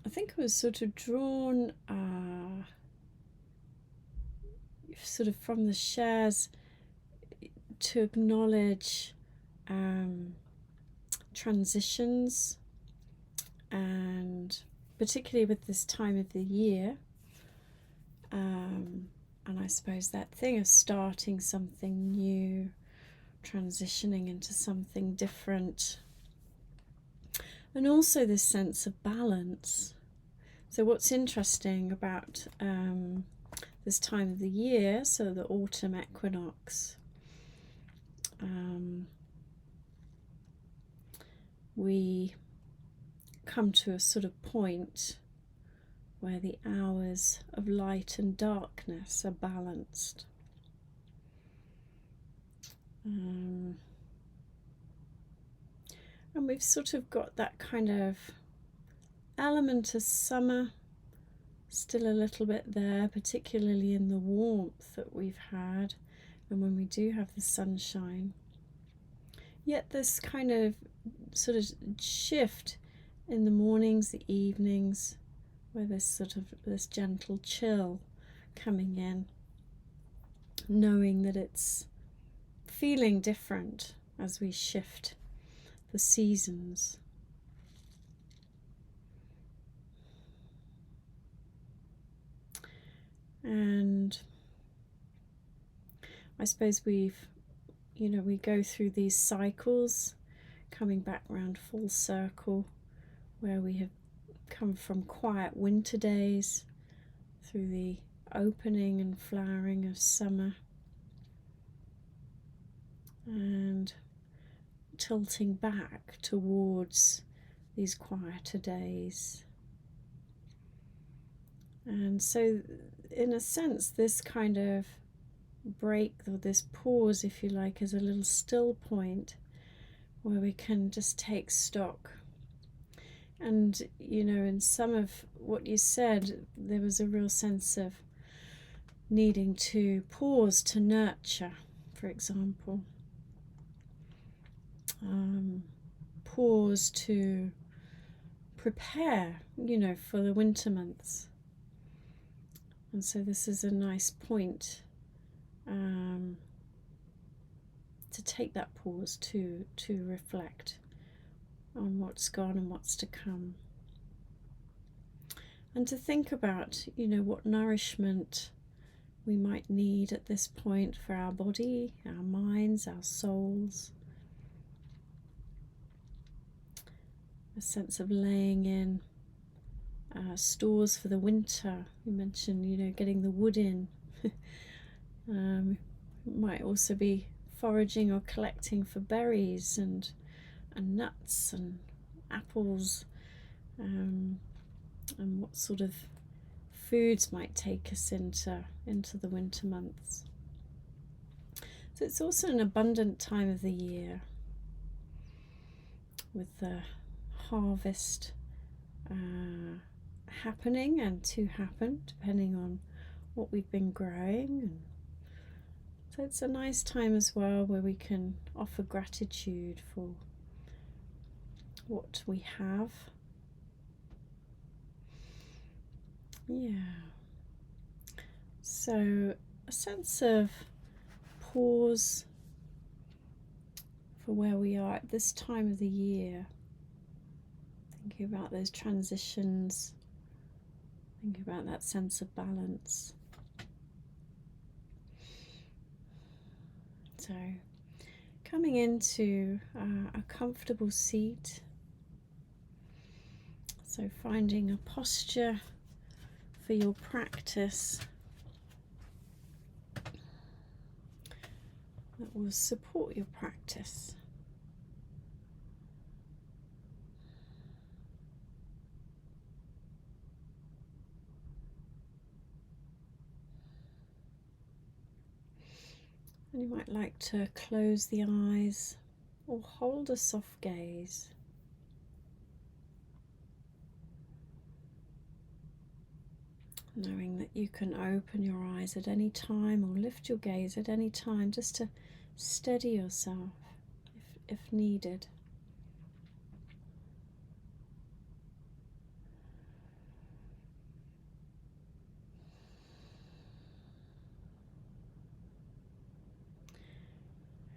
I think I was sort of drawn sort of from the shares to acknowledge transitions, and particularly with this time of the year, and I suppose that thing of starting something new, transitioning into something different, and also this sense of balance. So what's interesting about this time of the year, so the autumn equinox, we come to a sort of point where the hours of light and darkness are balanced. And we've sort of got that kind of element of summer still a little bit there, particularly in the warmth that we've had and when we do have the sunshine. Yet this kind of sort of shift in the mornings, the evenings, where there's sort of this gentle chill coming in, knowing that it's feeling different as we shift the seasons. And I suppose we go through these cycles, coming back round full circle, where we have come from quiet winter days through the opening and flowering of summer, and tilting back towards these quieter days. And so, in a sense, this kind of break, or this pause, if you like, is a little still point where we can just take stock. And, in some of what you said, there was a real sense of needing to pause to nurture, for example. Pause to prepare, for the winter months. And so this is a nice point to take that pause to reflect on what's gone and what's to come. And to think about, what nourishment we might need at this point for our body, our minds, our souls. A sense of laying in stores for the winter. You mentioned, getting the wood in. Might also be foraging or collecting for berries and nuts and apples, and what sort of foods might take us into the winter months. So it's also an abundant time of the year, with the harvest happening and to happen, depending on what we've been growing. And so it's a nice time as well where we can offer gratitude for what we have. Yeah. So a sense of pause for where we are at this time of the year. Thinking about those transitions, thinking about that sense of balance. So, coming into a comfortable seat. So, finding a posture for your practice that will support your practice. And you might like to close the eyes or hold a soft gaze. Knowing that you can open your eyes at any time or lift your gaze at any time, just to steady yourself if needed.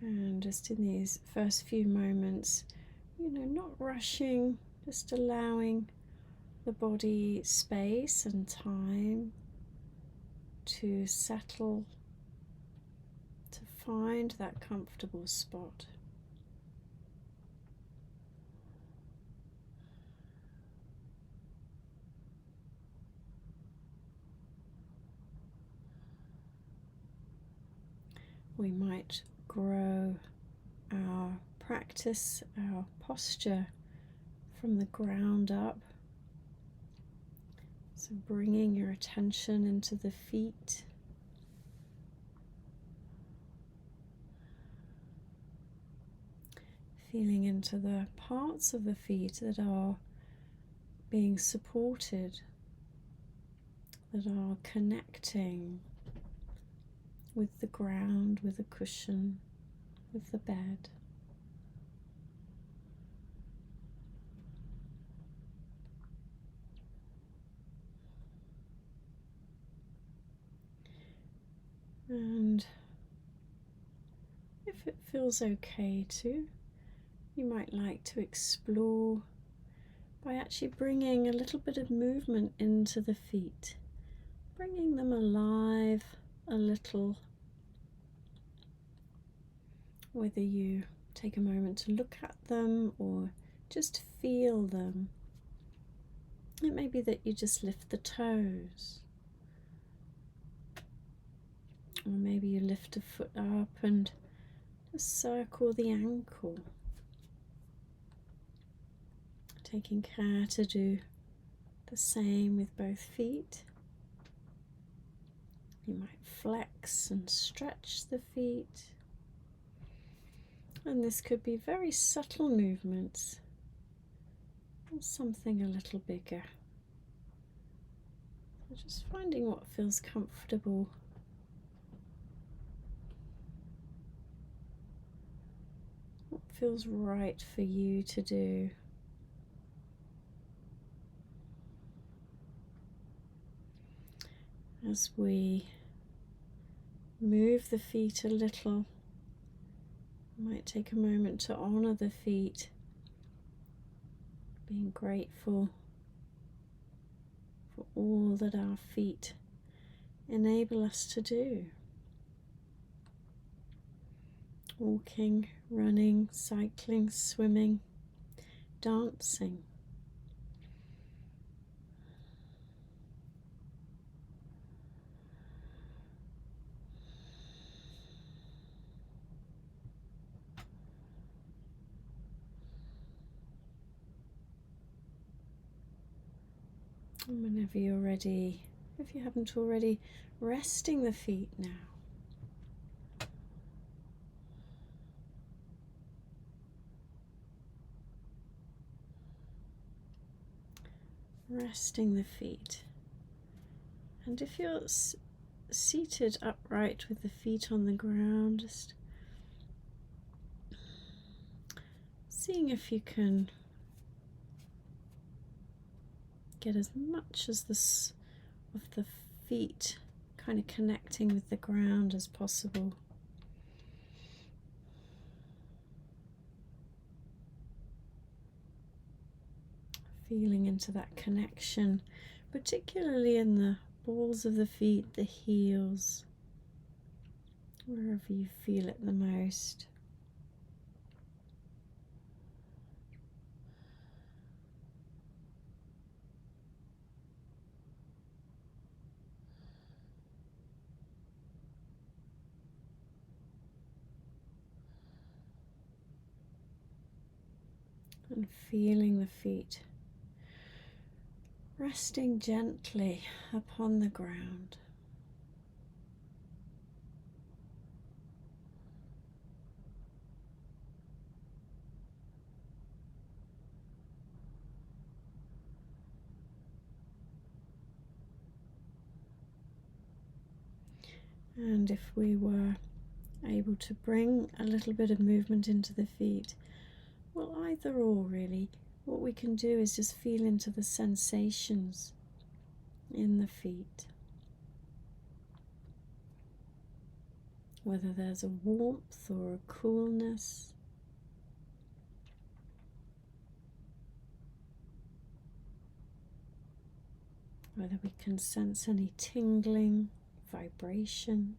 And just in these first few moments, not rushing, just allowing the body space and time to settle, to find that comfortable spot. We might grow our practice, our posture from the ground up. So bringing your attention into the feet. Feeling into the parts of the feet that are being supported, that are connecting with the ground, with the cushion, with the bed. And if it feels okay to, you might like to explore by actually bringing a little bit of movement into the feet, bringing them alive a little. Whether you take a moment to look at them or just feel them. It may be that you just lift the toes, or maybe you lift a foot up and just circle the ankle, taking care to do the same with both feet. You might flex and stretch the feet. And this could be very subtle movements, or something a little bigger. So just finding what feels comfortable. What feels right for you to do. As we move the feet a little, might take a moment to honor the feet, being grateful for all that our feet enable us to do. Walking, running, cycling, swimming, dancing. And whenever you're ready, if you haven't already, resting the feet now. Resting the feet. And if you're seated upright with the feet on the ground, just seeing if you can get as much as this of the feet kind of connecting with the ground as possible. Feeling into that connection, particularly in the balls of the feet, the heels, wherever you feel it the most. And feeling the feet resting gently upon the ground. And if we were able to bring a little bit of movement into the feet, well, either or really, what we can do is just feel into the sensations in the feet. whether there's a warmth or a coolness. Whether we can sense any tingling, vibration.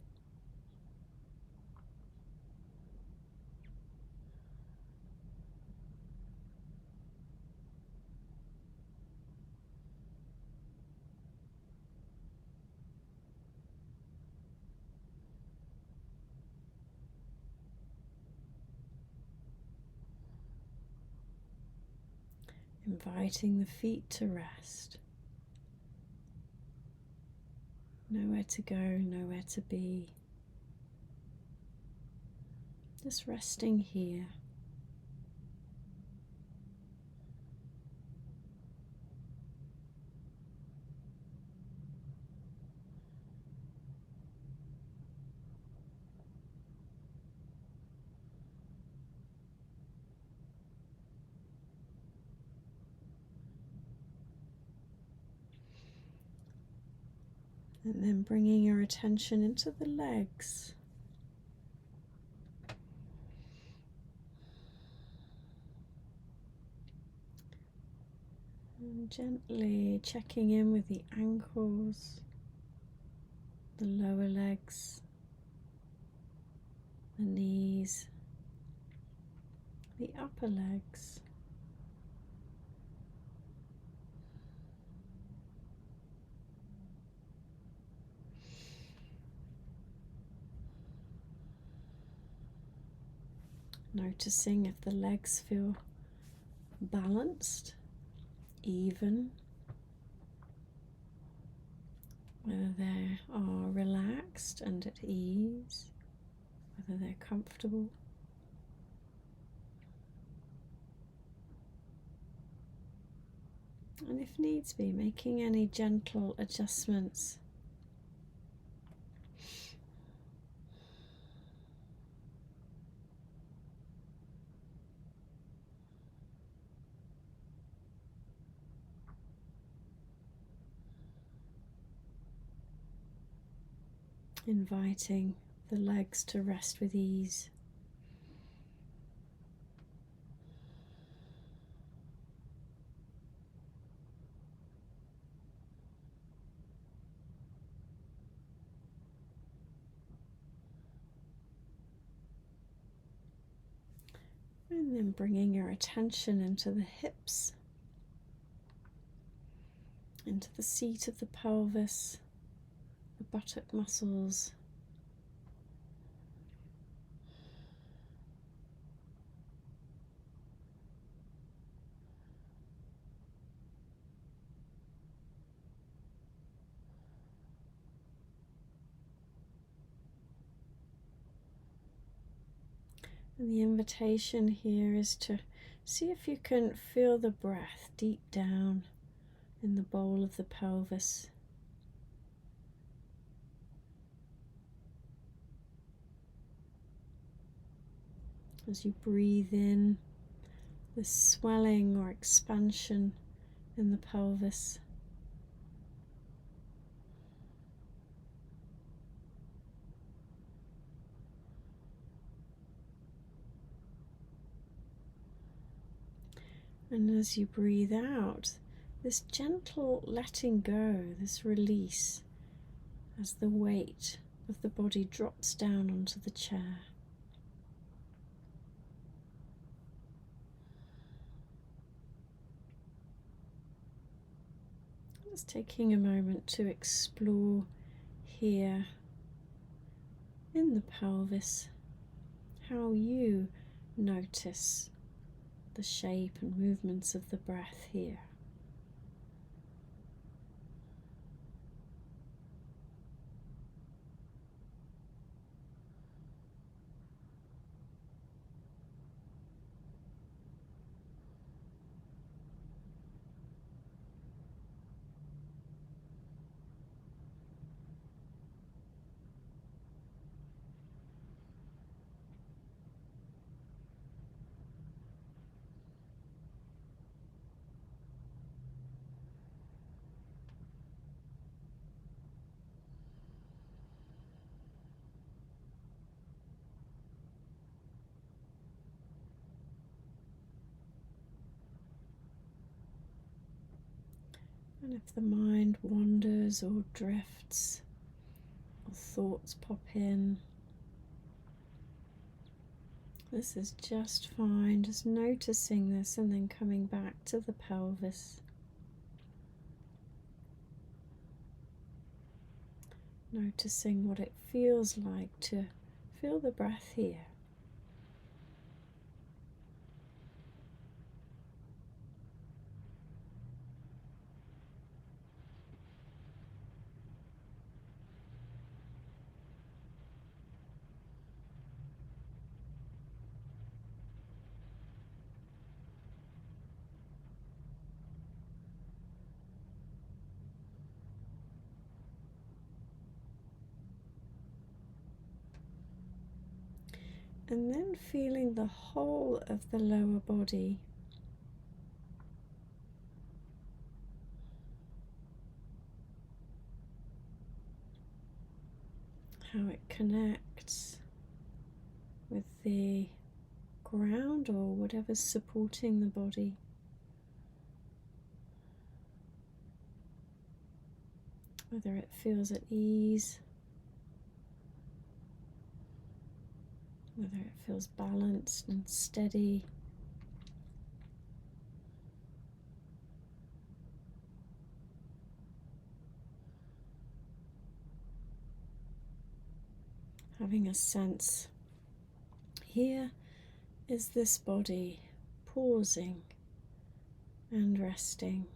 Inviting the feet to rest. Nowhere to go, nowhere to be. Just resting here. And then bringing your attention into the legs. And gently checking in with the ankles, the lower legs, the knees, the upper legs. Noticing if the legs feel balanced, even, whether they are relaxed and at ease, whether they're comfortable. And if needs be, making any gentle adjustments. Inviting the legs to rest with ease. And then bringing your attention into the hips, into the seat of the pelvis, the buttock muscles. And the invitation here is to see if you can feel the breath deep down in the bowl of the pelvis. As you breathe in, the swelling or expansion in the pelvis. And as you breathe out, this gentle letting go, this release, as the weight of the body drops down onto the chair. Just taking a moment to explore here in the pelvis how you notice the shape and movements of the breath here. And if the mind wanders or drifts or thoughts pop in, this is just fine, just noticing this and then coming back to the pelvis. Noticing what it feels like to feel the breath here. And then feeling the whole of the lower body. How it connects with the ground or whatever's supporting the body. Whether it feels at ease, whether it feels balanced and steady. Having a sense, here is this body pausing and resting,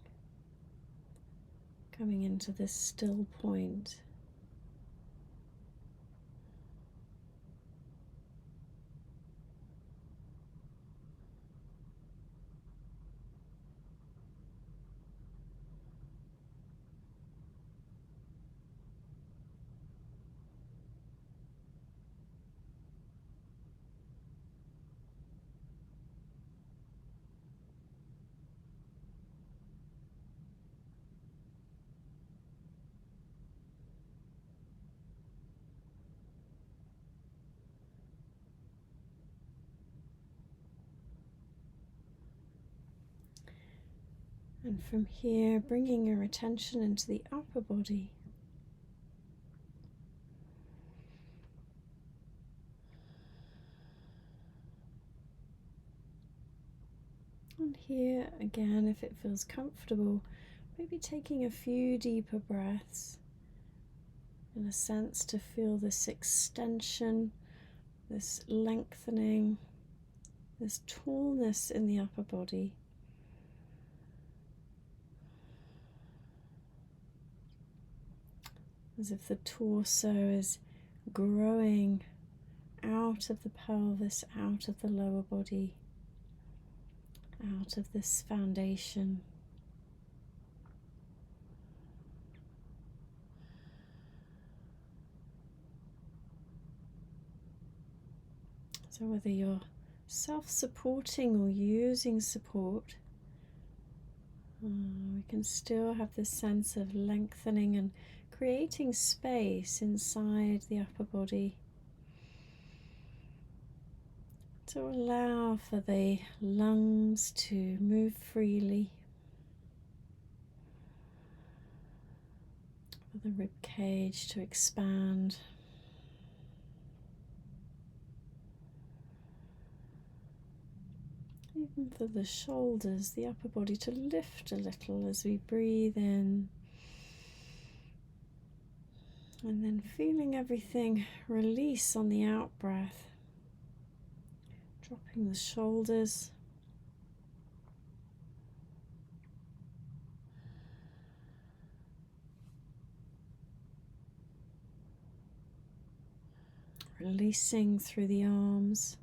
coming into this still point. And from here, bringing your attention into the upper body. And here, again, if it feels comfortable, maybe taking a few deeper breaths in a sense to feel this extension, this lengthening, this tallness in the upper body. As if the torso is growing out of the pelvis, out of the lower body, out of this foundation. So whether you're self-supporting or using support, we can still have this sense of lengthening and creating space inside the upper body to allow for the lungs to move freely, for the rib cage to expand, even for the shoulders, the upper body to lift a little as we breathe in. And then feeling everything release on the out breath, dropping the shoulders, releasing through the arms,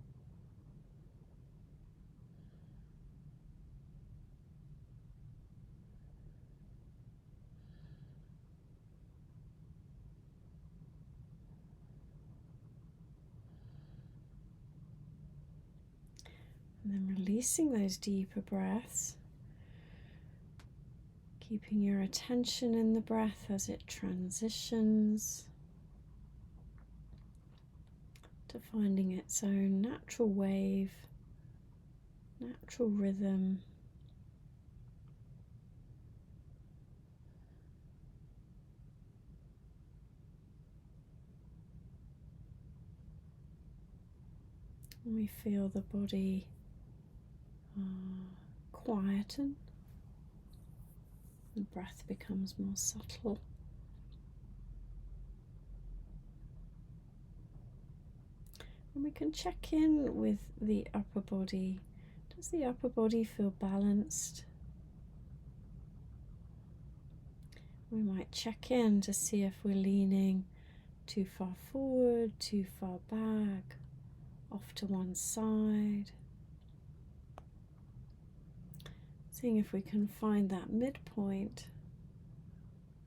and then releasing those deeper breaths, keeping your attention in the breath as it transitions to finding its own natural wave, natural rhythm. And we feel the body quieten. The breath becomes more subtle. And we can check in with the upper body. Does the upper body feel balanced? We might check in to see if we're leaning too far forward, too far back, off to one side. Seeing if we can find that midpoint,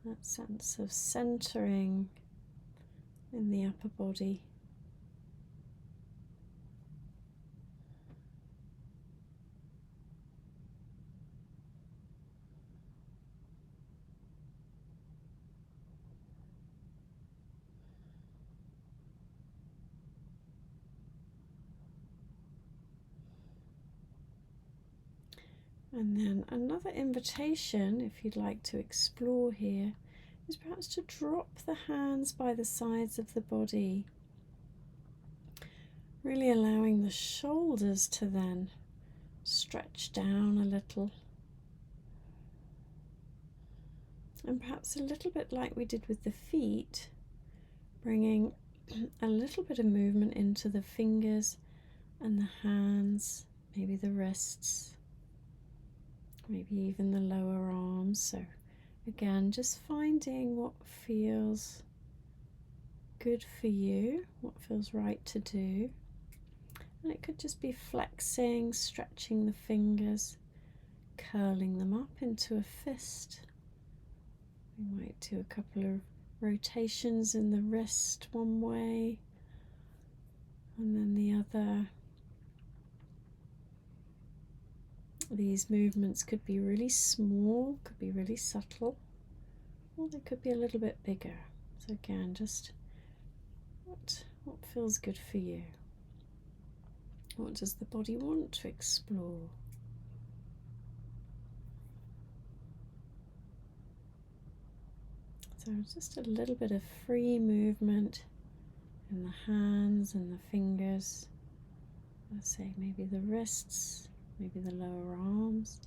that sense of centering in the upper body. And then another invitation, if you'd like to explore here, is perhaps to drop the hands by the sides of the body, really allowing the shoulders to then stretch down a little. And perhaps a little bit like we did with the feet, bringing a little bit of movement into the fingers and the hands, maybe the wrists, maybe even the lower arms. So again, just finding what feels good for you, what feels right to do. And it could just be flexing, stretching the fingers, curling them up into a fist. We might do a couple of rotations in the wrist one way and then the other. These movements could be really small, could be really subtle, or they could be a little bit bigger. So again, just what feels good for you? What does the body want to explore? So just a little bit of free movement in the hands and the fingers. Let's say maybe the wrists, maybe the lower arms.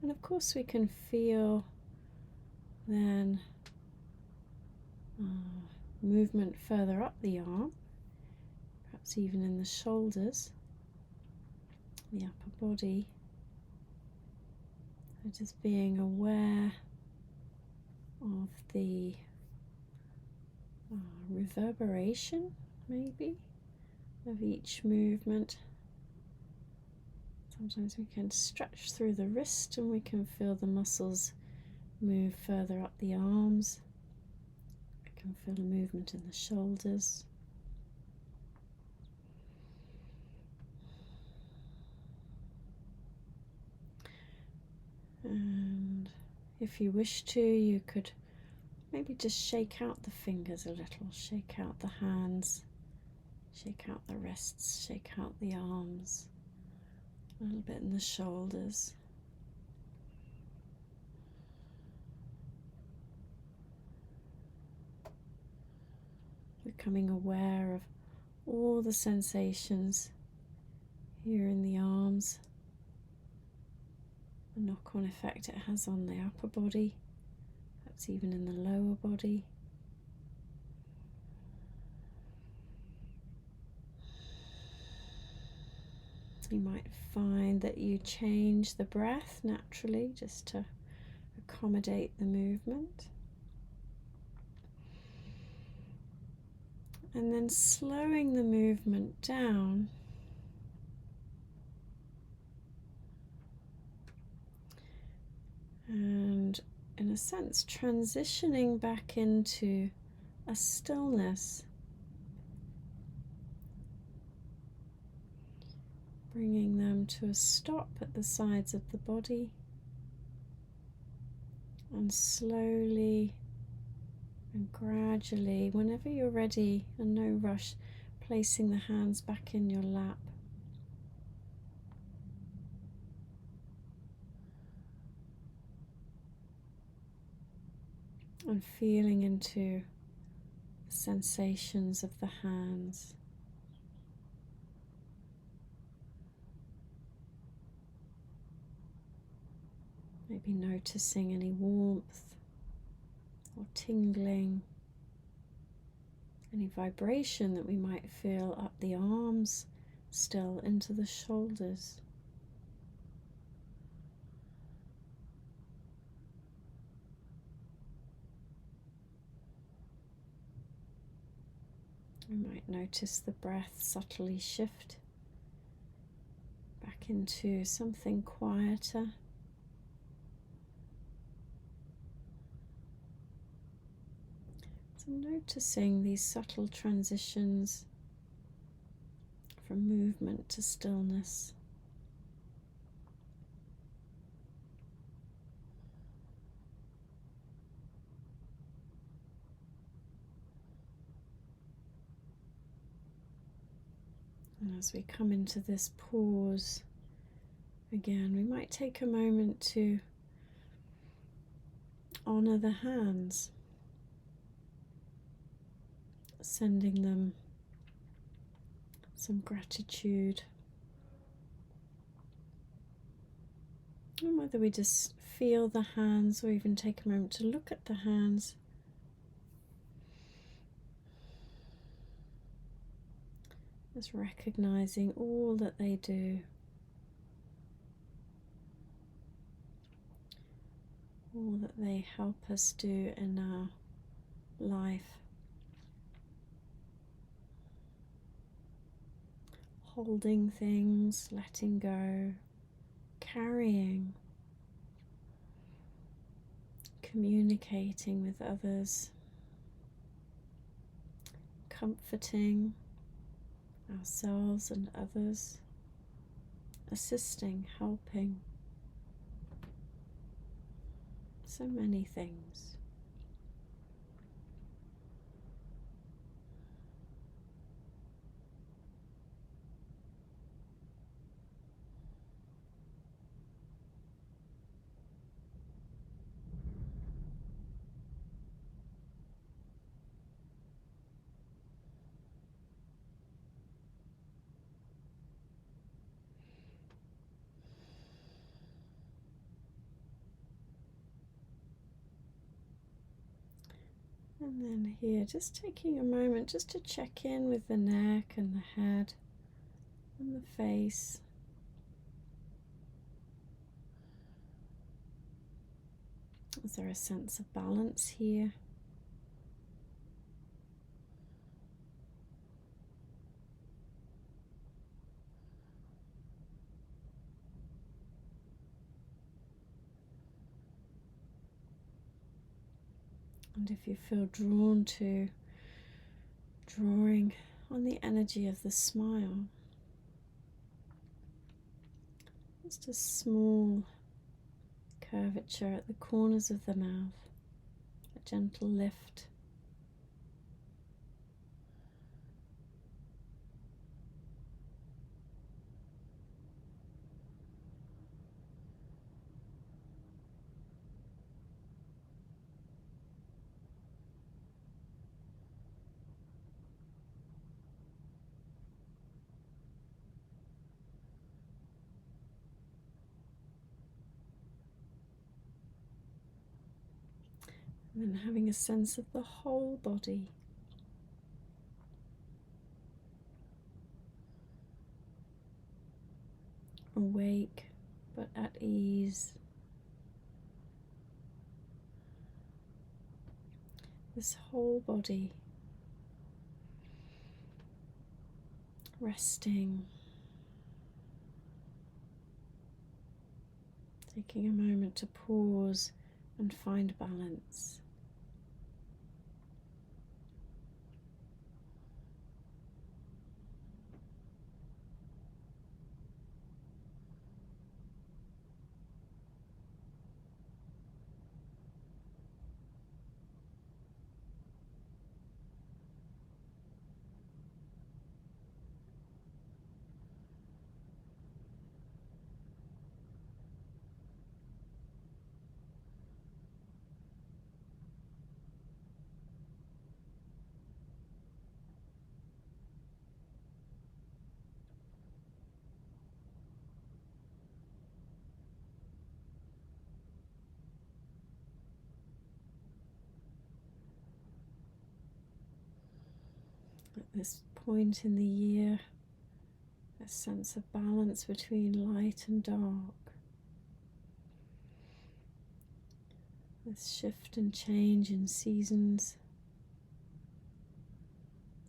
And of course we can feel then movement further up the arm, perhaps even in the shoulders, the upper body. So just being aware of the reverberation, maybe, of each movement. Sometimes we can stretch through the wrist and we can feel the muscles move further up the arms. We can feel a movement in the shoulders. And if you wish to, you could maybe just shake out the fingers a little, shake out the hands, shake out the wrists, shake out the arms, a little bit in the shoulders. Becoming aware of all the sensations here in the arms, the knock-on effect it has on the upper body, perhaps even in the lower body. You might find that you change the breath naturally just to accommodate the movement. And then slowing the movement down. And in a sense, transitioning back into a stillness. Bringing them to a stop at the sides of the body. And slowly and gradually, whenever you're ready and no rush, placing the hands back in your lap. And feeling into the sensations of the hands. Maybe noticing any warmth or tingling, any vibration that we might feel up the arms, still into the shoulders. We might notice the breath subtly shift back into something quieter. So noticing these subtle transitions from movement to stillness. And as we come into this pause, again, we might take a moment to honor the hands, sending them some gratitude. And whether we just feel the hands or even take a moment to look at the hands, just recognizing all that they do, all that they help us do in our life. Holding things, letting go, carrying, communicating with others, comforting ourselves and others, assisting, helping, so many things. And then here, just taking a moment just to check in with the neck and the head and the face. Is there a sense of balance here? And if you feel drawn to drawing on the energy of the smile, just a small curvature at the corners of the mouth, a gentle lift. And then having a sense of the whole body. Awake but at ease. This whole body resting. Taking a moment to pause and find balance. this point in the year, a sense of balance between light and dark. This shift and change in seasons,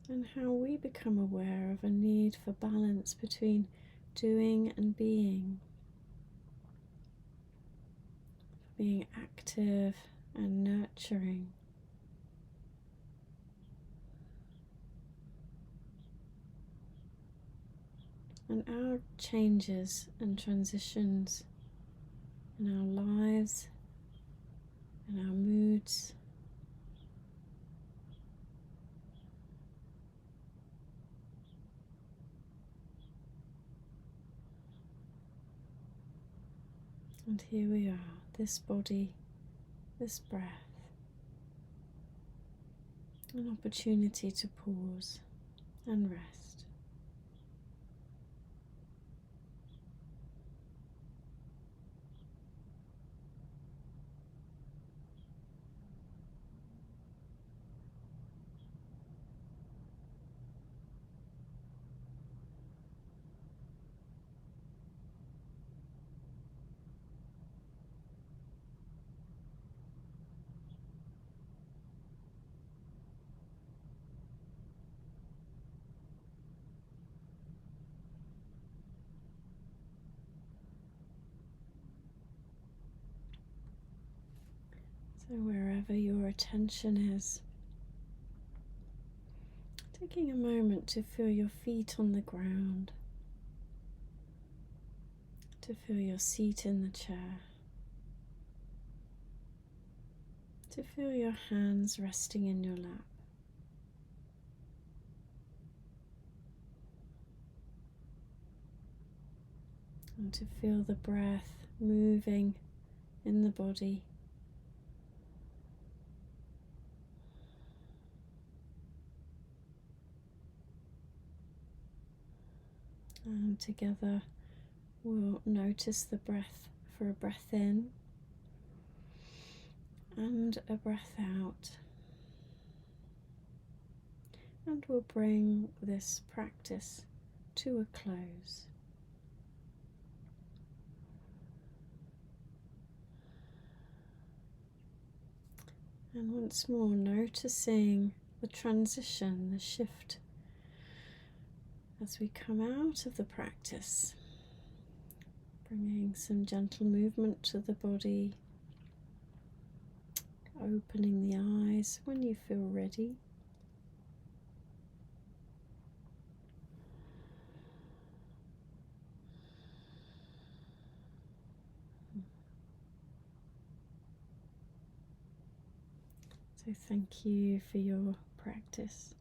and how we become aware of a need for balance between doing and being active and nurturing. And our changes and transitions in our lives, in our moods, and here we are, this body, this breath, an opportunity to pause and rest. So wherever your attention is, taking a moment to feel your feet on the ground, to feel your seat in the chair, to feel your hands resting in your lap. And to feel the breath moving in the body. And together we'll notice the breath for a breath in and a breath out. And we'll bring this practice to a close. And once more, noticing the transition, the shift as we come out of the practice, bringing some gentle movement to the body, opening the eyes when you feel ready. So thank you for your practice.